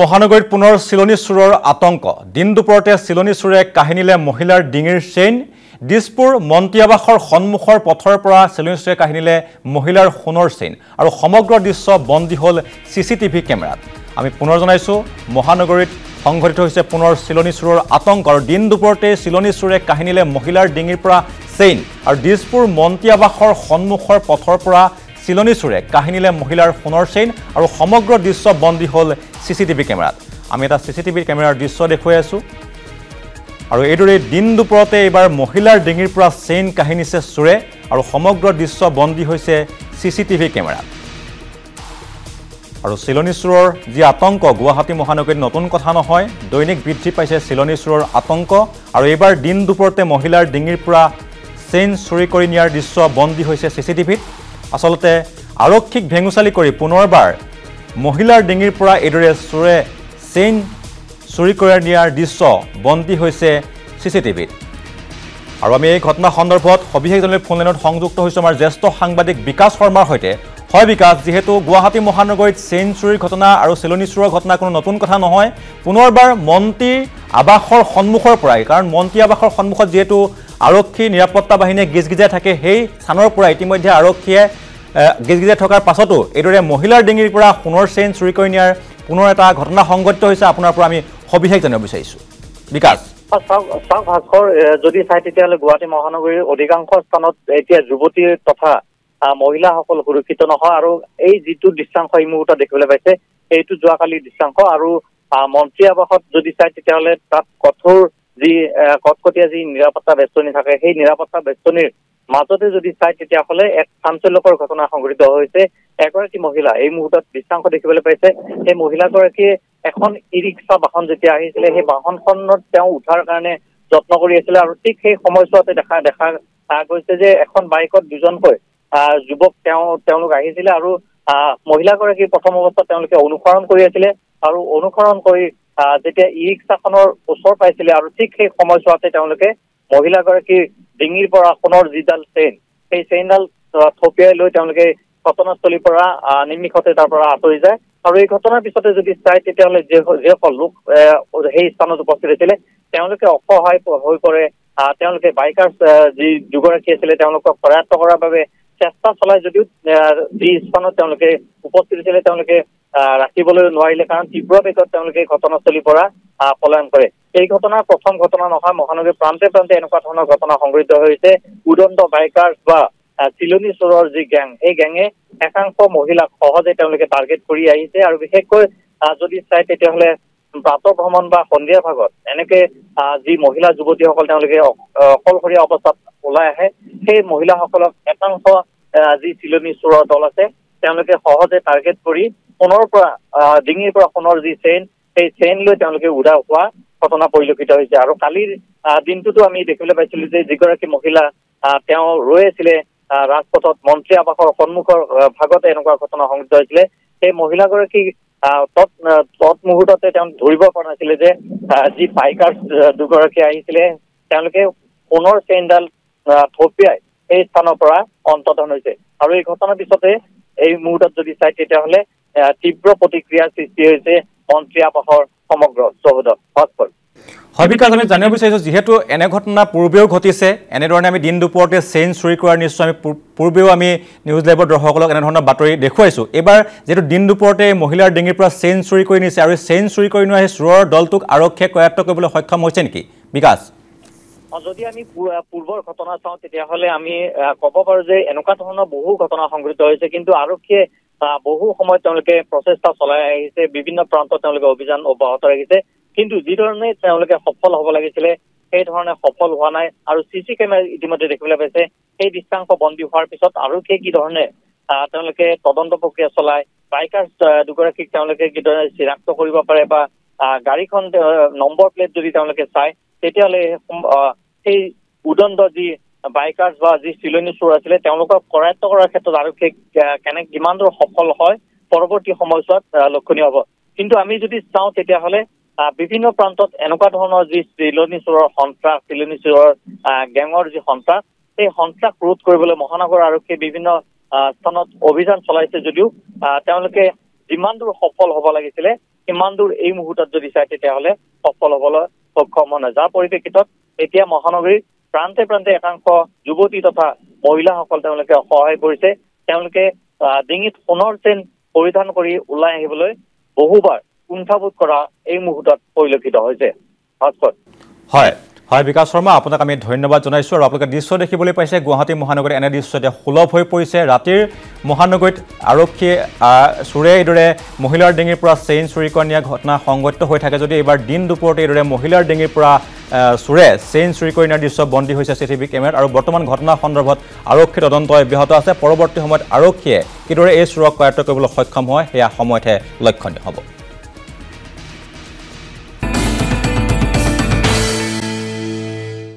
মহানগৰীত পুনৰ চিলনী চুৰৰ আতংক দিন দুপৰতে চিলনী চুৰে কাহিনীলে মহিলাৰ ডিঙিৰ চেইন দিছপুৰ মন্ত্ৰী আৱাসৰ সন্মুখৰ পথৰ পৰা চিলনী চুৰে কাহিনীলে মহিলাৰ সোণৰ চেইন আৰু সমগ্ৰ দৃশ্য বন্দী হ'ল CCTV কেমেৰাত আমি পুনৰ জনাইছো মহানগৰীত সংঘটিত হৈছে পুনৰ চিলনী চুৰৰ আতংক আৰু দিন দুপৰতে চিলনী চুৰে কাহিনীলে মহিলাৰ ডিঙিৰ পৰা চেইন আৰু দিছপুৰ মন্ত্ৰী আৱাসৰ সন্মুখৰ পথৰ পৰা চিলনী চুৰে কাহিনীলে মহিলাৰ সোণৰ চেইন আৰু সমগ্ৰ দৃশ্য বন্দী হ'ল CCTV কেমেৰাত আমি এটা CCTV কেমেৰাৰ দৃশ্য দেখুৱাই আছো আৰু এইদৰে দিন দুপৰতে এবাৰ মহিলাৰ ডিঙিৰ পৰা চেইন কাহিনীছে চুৰে আৰু সমগ্ৰ দৃশ্য বন্দী হৈছে CCTV কেমেৰাত আৰু চিলনী চুৰৰ যি আতংক গুৱাহাটী মহানগৰীত নতুন কথা নহয় দৈনিক বৃদ্ধি পাইছে চিলনী চুৰৰ আতংক আৰু এবাৰ দিন দুপৰতে মহিলাৰ ডিঙিৰ পৰা চেইন চুৰি কৰি নিয়াৰ দৃশ্য বন্দী হৈছে CCTVত আসলতে আৰক্ষীক ভেঙুচালি কৰি পুনৰবাৰ মহিলাৰ ডিঙিৰ পৰা এদৰে চুৰে চেইন চুৰি কৰি নিয়াৰ দৃশ্য বন্দী হৈছে CCTVত আৰু আমি এই ঘটনা সন্দৰ্ভত সবিশেষ জনাই ফোন লাইনত সংযুক্ত হৈছো আমাৰ জ্যেষ্ঠ সাংবাদিক বিকাশ শৰ্মাৰ সৈতে হয় বিকাশ যেহেতু গুৱাহাটী মহানগৰীত চেইন চুৰিৰ ঘটনা আৰু চিলনী চুৰৰ ঘটনা কোনো নতুন কথা নহয় পুনৰবাৰ মন্ত্ৰী আৱাসৰ সন্মুখৰ পৰাই কাৰণ মন্ত্ৰী আৱাসৰ সন্মুখত যেহেতু আৰক্ষী নিৰাপত্তা বাহিনীয়ে গিজগিজাই থাকে সেই স্থানৰ পৰা ইতিমধ্যে আৰক্ষীয়ে গিজগিজাই থকাৰ পাছতো এইদৰে মহিলাৰ ডিঙিৰ পৰা সোণৰ চেইন চুৰি কৰি নিয়াৰ পুনৰ এটা ঘটনা সংঘটিত হৈছে আপোনাৰ পৰা আমি সবিশেষ জানিব বিচাৰিছো বিকাশ চাওক ভাস্কৰ যদি চাই তেতিয়াহ'লে গুৱাহাটী মহানগৰীৰ অধিকাংশ স্থানত এতিয়া যুৱতী তথা মহিলাসকল সুৰক্ষিত নহয় আৰু এই যিটো দৃশ্যাংশ এই মুহূৰ্তত দেখিবলৈ পাইছে এইটো যোৱাকালিৰ দৃশ্যাংশ আৰু মন্ত্ৰী আৱাসত যদি চাই তেতিয়াহ'লে তাত কঠোৰ যি কটকটীয়া যি নিৰাপত্তা বেষ্টনী থাকে সেই নিৰাপত্তা বেষ্টনীৰ মাজতে যদি চাই তেতিয়াহ'লে এক চাঞ্চল্যকৰ ঘটনা সংঘটিত হৈছে এগৰাকী মহিলা এই মুহূৰ্তত দৃশ্যাংশ দেখিবলৈ পাইছে সেই মহিলাগৰাকীয়ে এখন ই ৰিক্সা বাহন যেতিয়া আহিছিলে সেই বাহনখনত তেওঁ উঠাৰ কাৰণে যত্ন কৰি আছিলে আৰু ঠিক সেই সময়ছোৱাতে দেখা গৈছে যে এখন বাইকত দুজনকৈ যুৱক তেওঁলোক আহিছিলে আৰু মহিলাগৰাকী প্ৰথম অৱস্থাত তেওঁলোকে অনুসৰণ কৰি আছিলে আৰু অনুসৰণ কৰি যেতিয়া ই ৰিক্সাখনৰ ওচৰ পাইছিলে আৰু ঠিক সেই সময়ছোৱাতে তেওঁলোকে মহিলাগৰাকীৰ ডিঙিৰ পৰা সোণৰ যিডাল চেইন সেই চেইনডাল থপিয়াই লৈ তেওঁলোকে ঘটনাস্থলীৰ পৰা নিমিষতে তাৰ পৰা আঁতৰি যায় আৰু এই ঘটনাৰ পিছতে যদি চাই তেতিয়াহ'লে যিসকল লোক সেই স্থানত উপস্থিত আছিলে তেওঁলোকে অসহায় হৈ পৰে তেওঁলোকে বাইকাৰ যি দুগৰাকী আছিলে তেওঁলোকক কৰায়ত্ব কৰাৰ বাবে চেষ্টা চলাই যদিও যি স্থানত তেওঁলোকে উপস্থিত আছিলে তেওঁলোকে ৰাখিবলৈ নোৱাৰিলে কাৰণ তীব্ৰ বেগত তেওঁলোকে ঘটনাস্থলীৰ পৰা পলায়ন কৰে এই ঘটনা প্ৰথম ঘটনা নহয় মহানগৰীৰ প্ৰান্তে প্ৰান্তে এনেকুৱা ধৰণৰ ঘটনা সংঘটিত হৈছে উদণ্ড বাইকাৰ্ছ বা চিলনী চোৰৰ যি গেং এই গেঙে একাংশ মহিলাক সহজে তেওঁলোকে টাৰ্গেট কৰি আহিছে আৰু বিশেষকৈ যদি চাই তেতিয়াহ'লে প্ৰাতঃ ভ্ৰমণ বা সন্ধিয়া ভাগত এনেকে যি মহিলা যুৱতীসকল তেওঁলোকে অকলশৰীয়া অৱস্থাত ওলাই আহে সেই মহিলাসকলক একাংশ যি চিলনী চোৰৰ দল আছে তেওঁলোকে সহজে টাৰ্গেট কৰি সোণৰ পৰা ডিঙিৰ পৰা সোণৰ যি চেইন সেই চেইন লৈ তেওঁলোকে উৰা হোৱা ঘটনা পৰিলক্ষিত হৈছে আৰু কালিৰ দিনটোতো আমি দেখিবলৈ পাইছিলো যে যিগৰাকী মহিলা তেওঁ ৰৈ আছিলে ৰাজপথত মন্ত্ৰী আৱাসৰ সন্মুখৰ ভাগতে এনেকুৱা ঘটনা সংঘটিত হৈছিলে সেই মহিলাগৰাকী তৎ মুহূৰ্ততে তেওঁ ধৰিব পৰা নাছিলে যে যি বাইকাৰ দুগৰাকী আহিছিলে তেওঁলোকে সোণৰ চেইনডাল থপিয়াই সেই স্থানৰ পৰা অন্তৰ্ধান হৈছে আৰু এই ঘটনাৰ পিছতে এই মুহূৰ্তত যদি চাই তেতিয়াহ'লে তীব্ৰ প্ৰতিক্ৰিয়াৰ সৃষ্টি হৈছে মন্ত্ৰী আৱাসৰ সমগ্ৰ চৌহদত হয় বিকাশ আমি জানিব বিচাৰিছো যেহেতু এনে ঘটনা পূৰ্বেও ঘটিছে এনেধৰণে আমি দিন দুপৰতে চেইন চুৰি কৰাৰ নিশ্চয় আমি পূৰ্বেও আমি নিউজ লাইভৰ দৰ্শকসকলক এনেধৰণৰ বাতৰি দেখুৱাইছো এবাৰ যেহেতু দিন দুপৰতে মহিলাৰ ডিঙিৰ পৰা চেইন চুৰি কৰি নিছে আৰু চেইন চুৰি কৰি নিয়া সেই চোৰৰ দলটোক আৰক্ষীয়ে কৰায়ত্ব কৰিবলৈ সক্ষম হৈছে নেকি বিকাশ যদি আমি পূৰ্বৰ ঘটনা চাওঁ তেতিয়াহ'লে আমি ক'ব পাৰো যে এনেকুৱা ধৰণৰ বহু ঘটনা সংঘটিত হৈছে কিন্তু আৰক্ষীয়ে বহু সময়ত তেওঁলোকে প্ৰচেষ্টা চলাই আহিছে বিভিন্ন প্ৰান্তত তেওঁলোকে অভিযান অব্যাহত ৰাখিছে কিন্তু যি ধৰণে তেওঁলোকে সফল হ'ব লাগিছিলে সেই ধৰণে সফল হোৱা নাই আৰু চিচি কেমেৰা ইতিমধ্যে দেখিবলৈ পাইছে সেই দৃশ্যাংশ বন্দী হোৱাৰ পিছত আৰক্ষীয়ে কি ধৰণে তেওঁলোকে তদন্ত প্ৰক্ৰিয়া চলাই বাইকাৰ দুগৰাকীক তেওঁলোকে কিদৰে চিনাক্ত কৰিব পাৰে বা গাড়ীখন নম্বৰ প্লেট যদি তেওঁলোকে চায় তেতিয়াহ'লে সেই উদণ্ড যি বাইকাৰ্ছ বা যি চিলনী চোৰ আছিলে তেওঁলোকক কৰায়ত্ব কৰাৰ ক্ষেত্ৰত আৰক্ষীয়ে কিমান দূৰ সফল হয় পৰৱৰ্তী সময়ছোৱাত লক্ষণীয় হ'ব কিন্তু আমি যদি চাওঁ তেতিয়াহ'লে বিভিন্ন প্ৰান্তত এনেকুৱা ধৰণৰ যি চিলনী চোৰৰ সন্ত্ৰাস চিলনী চোৰৰ গেঙৰ যি সন্ত্ৰাস সেই সন্ত্ৰাস ৰোধ কৰিবলৈ মহানগৰ আৰক্ষীয়ে বিভিন্ন স্থানত অভিযান চলাইছে যদিও তেওঁলোকে যিমান দূৰ সফল হ'ব লাগিছিলে কিমান দূৰ এই মুহূৰ্তত যদি চাই তেতিয়াহ'লে সফল হ'বলৈ সক্ষম হোৱা নাই। যাৰ পৰিপ্ৰেক্ষিতত এতিয়া মহানগৰীৰ প্ৰান্তে প্ৰান্তে একাংশ যুৱতী তথা মহিলাসকল তেওঁলোকে সহায় কৰিছে। তেওঁলোকে ডিঙিত সোণৰ চেইন পৰিধান কৰি ওলাই আহিবলৈ বহুবাৰ কুণ্ঠাবোধ কৰা এই মুহূৰ্তত পৰিলক্ষিত হৈছে। ভাস্কৰ। হয় হয় বিকাশ শৰ্মা, আপোনাক আমি ধন্যবাদ জনাইছোঁ। আৰু আপোনালোকে দৃশ্য দেখিবলৈ পাইছে, গুৱাহাটী মহানগৰীত এনে দৃশ্য এতিয়া সুলভ হৈ পৰিছে। ৰাতিৰ মহানগৰীত আৰক্ষীয়ে চোৰে এইদৰে মহিলাৰ ডিঙিৰ পৰা চেইন চুৰি কৰি নিয়া ঘটনা সংঘটিত হৈ থাকে যদি এইবাৰ দিন দুপৰতে এইদৰে মহিলাৰ ডিঙিৰ পৰা চোৰে চেইন চুৰি কৰি নিয়াৰ দৃশ্য বন্দী হৈছে CCTV কেমেৰাত। আৰু বৰ্তমান ঘটনা সন্দৰ্ভত আৰক্ষীৰ তদন্ত অব্যাহত আছে। পৰৱৰ্তী সময়ত আৰক্ষীয়ে কিদৰে এই চোৰক কৰায়ত্ব কৰিবলৈ সক্ষম হয় সেয়া সময়তহে লক্ষণীয় হ'ব।